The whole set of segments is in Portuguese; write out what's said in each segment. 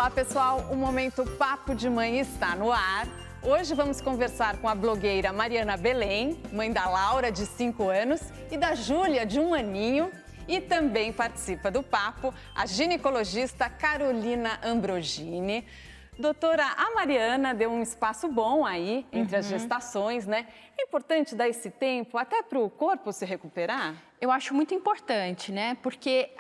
Olá, pessoal. O Momento Papo de Mãe está no ar. Hoje vamos conversar com a blogueira Mariana Belém, mãe da Laura, de 5 anos, e da Júlia, de 1 aninho. E também participa do papo a ginecologista Carolina Ambrogini. Doutora, a Mariana deu um espaço bom aí entre as gestações, né? É importante dar esse tempo até para o corpo se recuperar? Eu acho muito importante, né? Porque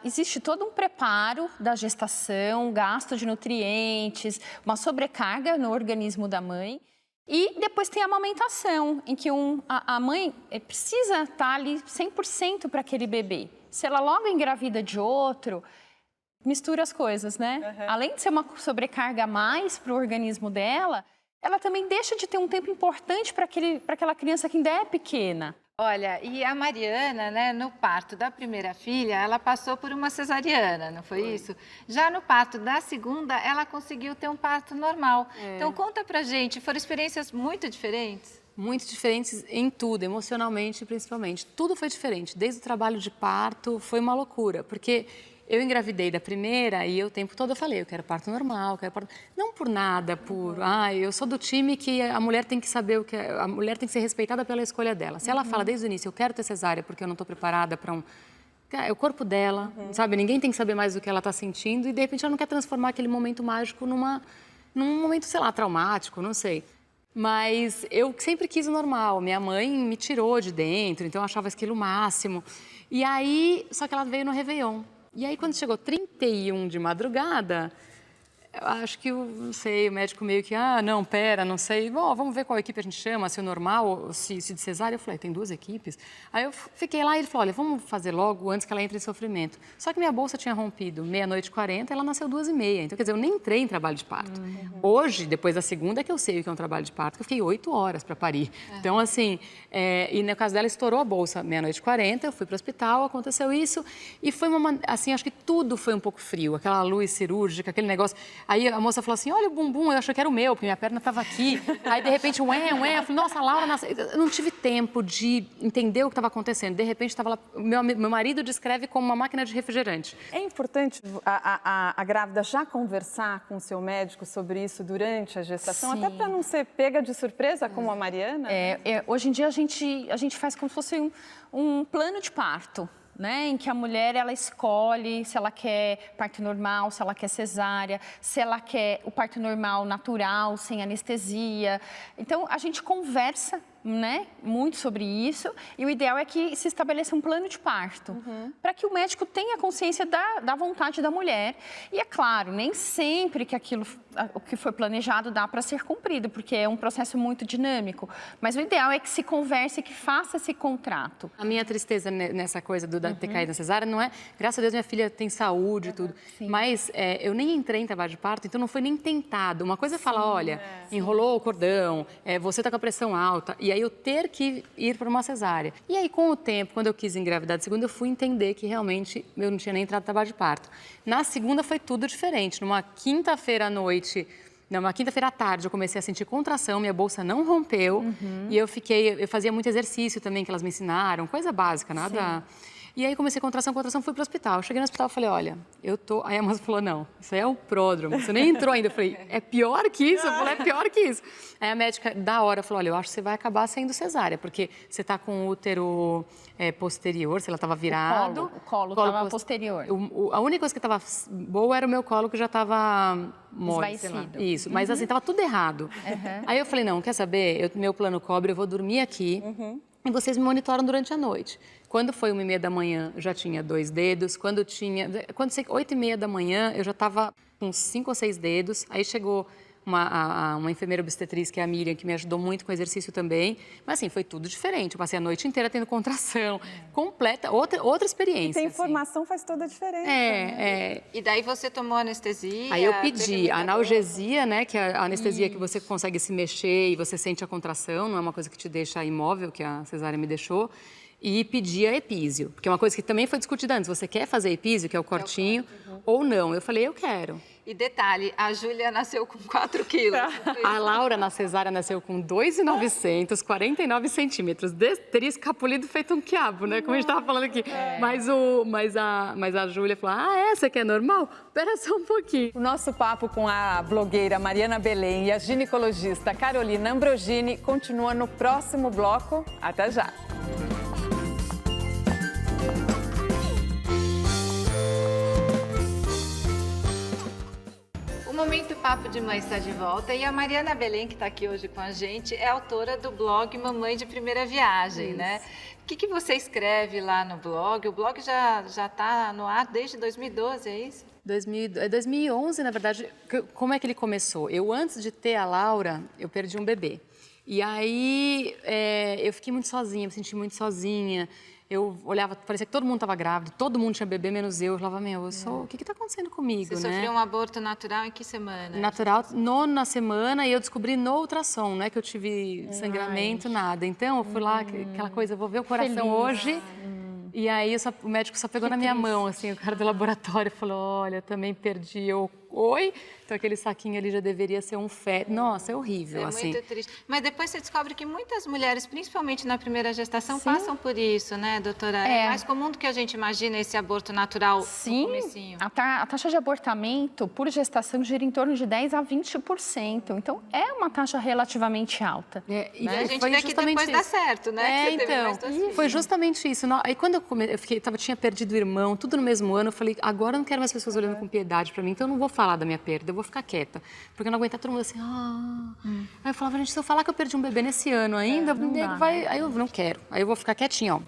existe todo um preparo da gestação, gasto de nutrientes, uma sobrecarga no organismo da mãe. E depois tem a amamentação, em que a mãe precisa estar ali 100% para aquele bebê. Se ela logo engravida de outro, mistura as coisas, né? Além de ser uma sobrecarga a mais para o organismo dela, ela também deixa de ter um tempo importante para aquela criança que ainda é pequena. Olha, e a Mariana, né, no parto da primeira filha, ela passou por uma cesariana, não foi isso? Já no parto da segunda, ela conseguiu ter um parto normal. Então, conta pra gente, foram experiências muito diferentes? Muito diferentes em tudo, emocionalmente principalmente. Tudo foi diferente, desde o trabalho de parto, foi uma loucura, porque eu engravidei da primeira e o tempo todo eu falei, eu quero parto normal, quero parto... Não por nada, eu sou do time que a mulher tem que saber o que... A mulher tem que ser respeitada pela escolha dela. Se ela fala desde o início, eu quero ter cesárea porque eu não estou preparada para um... É o corpo dela, sabe? Ninguém tem que saber mais do que ela está sentindo e, de repente, ela não quer transformar aquele momento mágico num momento, sei lá, traumático, não sei. Mas eu sempre quis o normal. Minha mãe me tirou de dentro, então eu achava aquilo o máximo. E aí, só que ela veio no Réveillon. E aí, quando chegou 31 de madrugada, eu acho que, não sei, o médico meio que, não, pera, não sei. Bom, vamos ver qual equipe a gente chama, se é normal ou se de cesárea. Eu falei, tem 2 equipes? Aí eu fiquei lá e ele falou, olha, vamos fazer logo antes que ela entre em sofrimento. Só que minha bolsa tinha rompido meia-noite e 40, ela nasceu 2h30. Então, quer dizer, eu nem entrei em trabalho de parto. Hoje, depois da segunda, é que eu sei o que é um trabalho de parto, que eu fiquei 8 horas para parir. Então, assim, e no caso dela, estourou a bolsa meia-noite e 40, eu fui para o hospital, aconteceu isso. E foi assim, acho que tudo foi um pouco frio. Aquela luz cirúrgica, aquele negócio... Aí a moça falou assim, olha o bumbum, eu achei que era o meu, porque minha perna estava aqui. Aí, de repente, eu falei, nossa, a Laura nasceu. Eu não tive tempo de entender o que estava acontecendo. De repente, estava lá, meu marido descreve como uma máquina de refrigerante. É importante a grávida já conversar com o seu médico sobre isso durante a gestação, Sim. até para não ser pega de surpresa, como a Mariana? Hoje em dia, a gente faz como se fosse um plano de parto. Né, em que a mulher ela escolhe se ela quer parto normal, se ela quer cesárea, se ela quer o parto normal natural, sem anestesia. Então, a gente conversa, né, muito sobre isso e o ideal é que se estabeleça um plano de parto para que o médico tenha consciência da vontade da mulher. E é claro, nem sempre que o que foi planejado dá para ser cumprido, porque é um processo muito dinâmico. Mas o ideal é que se converse, que faça esse contrato. A minha tristeza nessa coisa da ter caído na cesárea não é... Graças a Deus, minha filha tem saúde e tudo. Sim. Mas eu nem entrei em trabalho de parto, então não foi nem tentado. Uma coisa é falar, olha, enrolou o cordão, você está com a pressão alta. E aí eu ter que ir para uma cesárea. E aí, com o tempo, quando eu quis engravidar de segunda, eu fui entender que realmente eu não tinha nem entrado em trabalho de parto. Na segunda foi tudo diferente. Numa quinta-feira à noite... Numa quinta-feira à tarde, eu comecei a sentir contração, minha bolsa não rompeu. E eu fazia muito exercício também, que elas me ensinaram, coisa básica, nada... E aí comecei contração, fui para o hospital. Eu cheguei no hospital e falei, olha, eu tô... Aí a moça falou, não, isso aí é o pródromo, você nem entrou ainda. Eu falei, é pior que isso? Eu falei, é pior que isso. Aí a médica, da hora, falou, olha, eu acho que você vai acabar sendo cesárea, porque você tá com o útero posterior, se ela estava virado. O colo estava posterior. A única coisa que estava boa era o meu colo, que já estava mole, sei lá. Esvaecido. Isso, mas assim, estava tudo errado. Aí eu falei, não, quer saber? Meu plano cobre, eu vou dormir aqui. E vocês me monitoram durante a noite. Quando foi 1h30 da manhã, eu já tinha 2 dedos. Quando 8h30 da manhã, eu já estava com 5 ou 6 dedos. Aí chegou uma enfermeira obstetriz, que é a Miriam, que me ajudou muito com o exercício também. Mas assim, foi tudo diferente. Eu passei a noite inteira tendo contração, completa, outra experiência. E tem assim. informação, faz toda a diferença. E daí você tomou anestesia? Aí eu pedi a analgesia, né, que é a anestesia que você consegue se mexer e você sente a contração, não é uma coisa que te deixa imóvel, que a cesárea me deixou. E pedi a epísio, porque é uma coisa que também foi discutida antes. Você quer fazer epísio, que é o cortinho, ou não? Eu falei, eu quero. E detalhe, a Júlia nasceu com 4 quilos. A Laura, na cesárea, nasceu com 2,900, 49 centímetros. Teria escapulido feito um quiabo, né? Como a gente estava falando aqui. Mas a Júlia falou, essa que é normal? Espera só um pouquinho. O nosso papo com a blogueira Mariana Belém e a ginecologista Carolina Ambrogini continua no próximo bloco. Até já! O Momento Papo de Mãe está de volta e a Mariana Belém, que está aqui hoje com a gente, é autora do blog Mamãe de Primeira Viagem, né? O que você escreve lá no blog? O blog já está no ar desde 2012, é isso? 2011, na verdade, como é que ele começou? Eu, antes de ter a Laura, eu perdi um bebê. E aí, eu fiquei muito sozinha, me senti muito sozinha. Eu olhava, parecia que todo mundo estava grávido, todo mundo tinha bebê, menos eu. Eu falava, o que está acontecendo comigo, Você né? sofreu um aborto natural em que semana? Natural, nona semana, e eu descobri no ultrassom, não é que eu tive sangramento, nada. Então, eu fui lá, aquela coisa, vou ver o coração hoje. E aí, o médico só pegou na minha mão, assim, o cara do laboratório falou, olha, eu também perdi, oi? Então, aquele saquinho ali já deveria ser um feto. Nossa, é horrível, assim. É muito triste. Mas depois você descobre que muitas mulheres, principalmente na primeira gestação, passam por isso, né, doutora? É mais comum do que a gente imagina esse aborto natural no comecinho. A taxa de abortamento por gestação gira em torno de 10% a 20%. Então, é uma taxa relativamente alta. E a gente vê que depois dá certo, né? Foi justamente isso. Aí, quando eu tinha perdido o irmão, tudo no mesmo ano, eu falei, agora eu não quero mais pessoas olhando com piedade para mim, então eu não vou falar da minha perda, eu vou ficar quieta. Porque eu não aguento todo mundo assim, Aí eu falava, gente, se eu falar que eu perdi um bebê nesse ano ainda, aí eu não quero. Aí eu vou ficar quietinha, ó.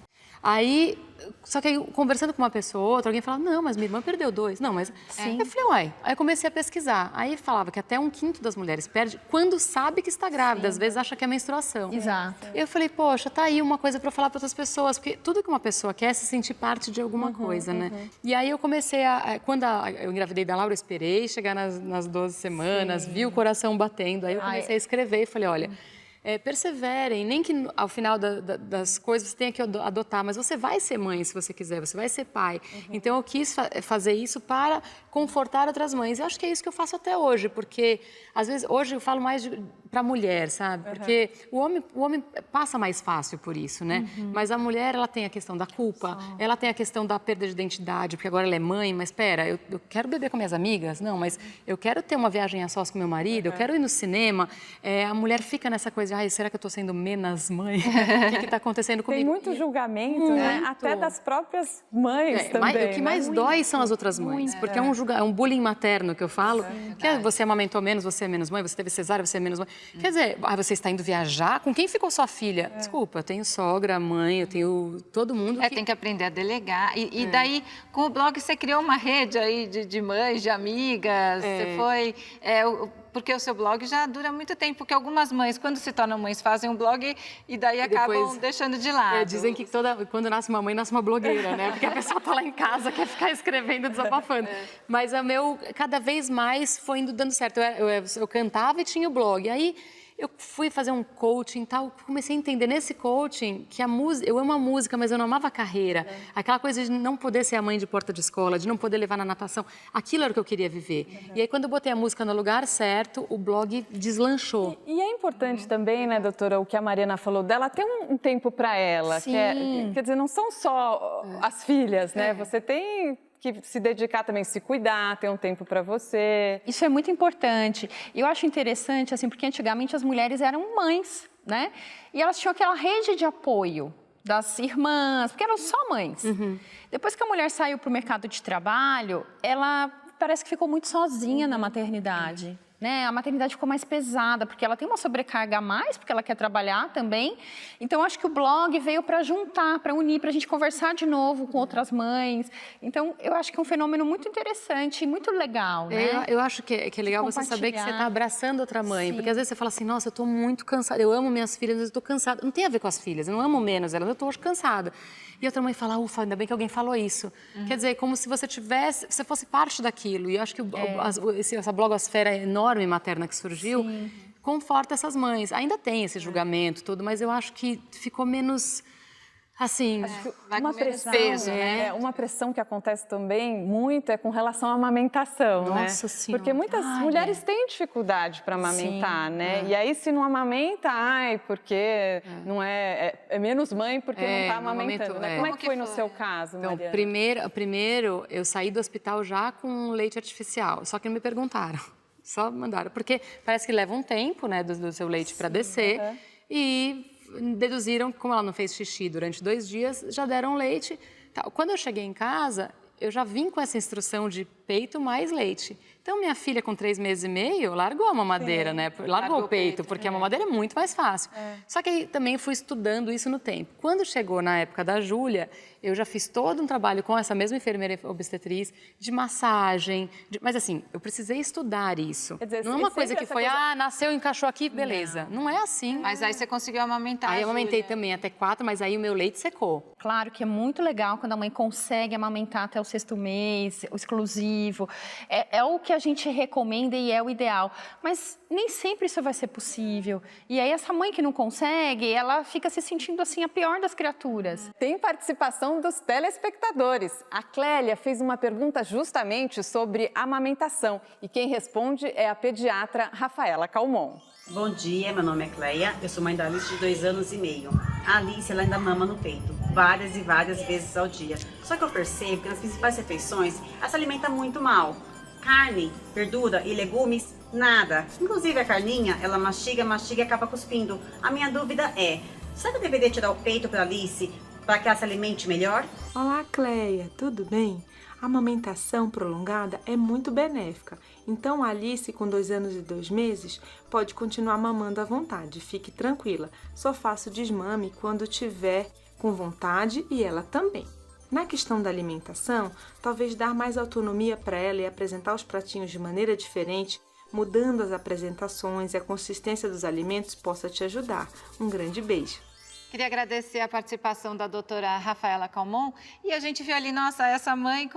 Aí, só que aí, conversando com uma pessoa ou outra, alguém falava, não, mas minha irmã perdeu 2. Não, mas... Eu falei, uai. Aí eu comecei a pesquisar. Aí falava que até 1/5 das mulheres perde quando sabe que está grávida. Às vezes acha que é menstruação. Exato. Eu falei, poxa, tá aí uma coisa para falar para outras pessoas. Porque tudo que uma pessoa quer é se sentir parte de alguma coisa, né? E aí eu comecei quando eu engravidei da Laura, eu esperei chegar nas 12 semanas, vi o coração batendo. Aí eu comecei a escrever e falei, olha... perseverem, nem que ao final das coisas você tenha que adotar, mas você vai ser mãe se você quiser, você vai ser pai. Então eu quis fazer isso para confortar outras mães. Eu acho que é isso que eu faço até hoje, porque às vezes hoje eu falo mais para a mulher, sabe? Porque o homem passa mais fácil por isso, né? Mas a mulher, ela tem a questão da culpa, ela tem a questão da perda de identidade, porque agora ela é mãe, mas espera, eu quero beber com minhas amigas? Não, mas eu quero ter uma viagem a sós com meu marido, eu quero ir no cinema. A mulher fica nessa coisa, será que eu estou sendo menos mãe? O que está acontecendo comigo? Tem muito julgamento, né? Até das próprias mães também. O que mais dói são as outras mães, porque é um bullying materno que eu falo, que você amamentou menos, você é menos mãe, você teve cesárea, você é menos mãe. Quer dizer, você está indo viajar? Com quem ficou sua filha? Desculpa, eu tenho sogra, mãe, eu tenho todo mundo. Tem que aprender a delegar. E daí, com o blog, você criou uma rede aí de mães, de amigas, você foi... porque o seu blog já dura muito tempo, porque algumas mães, quando se tornam mães, fazem um blog e daí acabam deixando de lado. Dizem que quando nasce uma mãe, nasce uma blogueira, né? Porque a pessoa está lá em casa, quer ficar escrevendo, desabafando. Mas o meu, cada vez mais, foi indo dando certo. Eu cantava e tinha o blog. Aí, eu fui fazer um coaching e tal, comecei a entender nesse coaching que eu amo a música, mas eu não amava a carreira. Aquela coisa de não poder ser a mãe de porta de escola, de não poder levar na natação, aquilo era o que eu queria viver. E aí, quando eu botei a música no lugar certo, o blog deslanchou. E é importante também, né, doutora, o que a Mariana falou dela, ter um tempo para ela. Quer dizer, não são só as filhas, né? Você tem que se dedicar também, se cuidar, ter um tempo para você. Isso é muito importante. Eu acho interessante, assim, porque antigamente as mulheres eram mães, né? E elas tinham aquela rede de apoio das irmãs, porque eram só mães. Depois que a mulher saiu para o mercado de trabalho, ela parece que ficou muito sozinha na maternidade. Né? A maternidade ficou mais pesada, porque ela tem uma sobrecarga a mais, porque ela quer trabalhar também. Então, eu acho que o blog veio para juntar, para unir, para a gente conversar de novo com outras mães. Então, eu acho que é um fenômeno muito interessante e muito legal, né? Eu acho que é legal você saber que você está abraçando outra mãe. Porque às vezes você fala assim, nossa, eu estou muito cansada, eu amo minhas filhas, mas eu estou cansada. Não tem a ver com as filhas, eu não amo menos elas, eu estou hoje cansada. E outra mãe fala, ufa, ainda bem que alguém falou isso. Quer dizer, como se você fosse parte daquilo. E eu acho que essa blogosfera enorme materna que surgiu, conforta essas mães. Ainda tem esse julgamento todo, mas eu acho que ficou menos Assim, Vai Uma com menos pressão, peso, né? uma pressão que acontece também muito é com relação à amamentação, né? Nossa Senhora. Porque muitas mulheres têm dificuldade para amamentar, né? E aí se não amamenta, porque não é menos mãe porque não está não amamentando, amamentou, né? é. Como é Como que que foi no foi? seu caso, então, Mariana? primeiro eu saí do hospital já com leite artificial, só que não me perguntaram, só mandaram, porque parece que leva um tempo, né, do seu leite para descer, e deduziram que como ela não fez xixi durante 2 dias, já deram leite. Quando eu cheguei em casa, eu já vim com essa instrução de peito mais leite. Então, minha filha, com 3 meses e meio, largou a mamadeira, né? Largou o peito, porque a mamadeira é muito mais fácil. Só que aí também fui estudando isso no tempo. Quando chegou na época da Júlia, eu já fiz todo um trabalho com essa mesma enfermeira obstetriz, de massagem, mas assim, eu precisei estudar isso. Quer dizer, não é uma sempre coisa que essa foi, coisa- nasceu, encaixou aqui, beleza. Não é assim. Mas aí você conseguiu amamentar. Aí eu amamentei Júlia. também até 4, mas aí o meu leite secou. Claro que é muito legal quando a mãe consegue amamentar até o 6º mês, o exclusivo. É o que a gente recomenda e é o ideal. Mas nem sempre isso vai ser possível. E aí essa mãe que não consegue, ela fica se sentindo assim a pior das criaturas. Tem participação dos telespectadores. A Clélia fez uma pergunta justamente sobre amamentação e quem responde é a pediatra Rafaela Calmon. Bom dia, meu nome é Cleia, eu sou mãe da Alice de 2 anos e meio. A Alice, ela ainda mama no peito, várias e várias vezes ao dia. Só que eu percebo que nas principais refeições, ela se alimenta muito mal. Carne, verdura e legumes, nada. Inclusive a carninha, ela mastiga e acaba cuspindo. A minha dúvida é, será que eu deveria tirar o peito para Alice para que ela se alimente melhor? Olá, Cleia, tudo bem? A amamentação prolongada é muito benéfica, então a Alice, com 2 anos e 2 meses, pode continuar mamando à vontade, fique tranquila. Só faça o desmame quando tiver com vontade e ela também. Na questão da alimentação, talvez dar mais autonomia para ela e apresentar os pratinhos de maneira diferente, mudando as apresentações e a consistência dos alimentos possa te ajudar. Um grande beijo! Queria agradecer a participação da doutora Rafaela Calmon. E a gente viu ali, nossa, essa mãe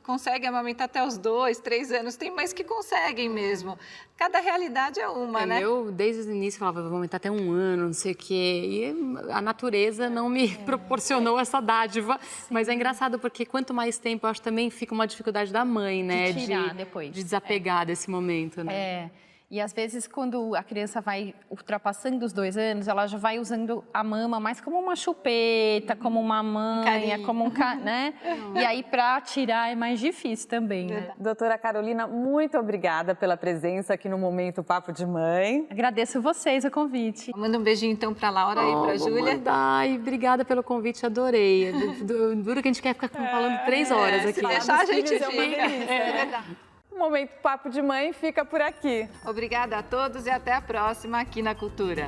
consegue amamentar até os 2, 3 anos. Tem mães que conseguem mesmo. Cada realidade é uma, né? Eu, desde o início, falava, vou aumentar até 1 ano, não sei o quê. E a natureza não me proporcionou essa dádiva. Mas é engraçado, porque quanto mais tempo, eu acho que também fica uma dificuldade da mãe, né? De tirar depois. De desapegar desse momento, né? É. E às vezes, quando a criança vai ultrapassando os 2 anos, ela já vai usando a mama mais como uma chupeta, como uma manha, como né? E aí, para tirar, é mais difícil também, né? Doutora Carolina, muito obrigada pela presença aqui no Momento Papo de Mãe. Agradeço vocês o convite. Manda um beijinho então para Laura e para Júlia. Ai, obrigada pelo convite, adorei. Duro que a gente quer ficar falando 3 horas aqui. Se deixar, a gente filhos é uma fica. delícia, É verdade. O Momento Papo de Mãe fica por aqui. Obrigada a todos e até a próxima aqui na Cultura.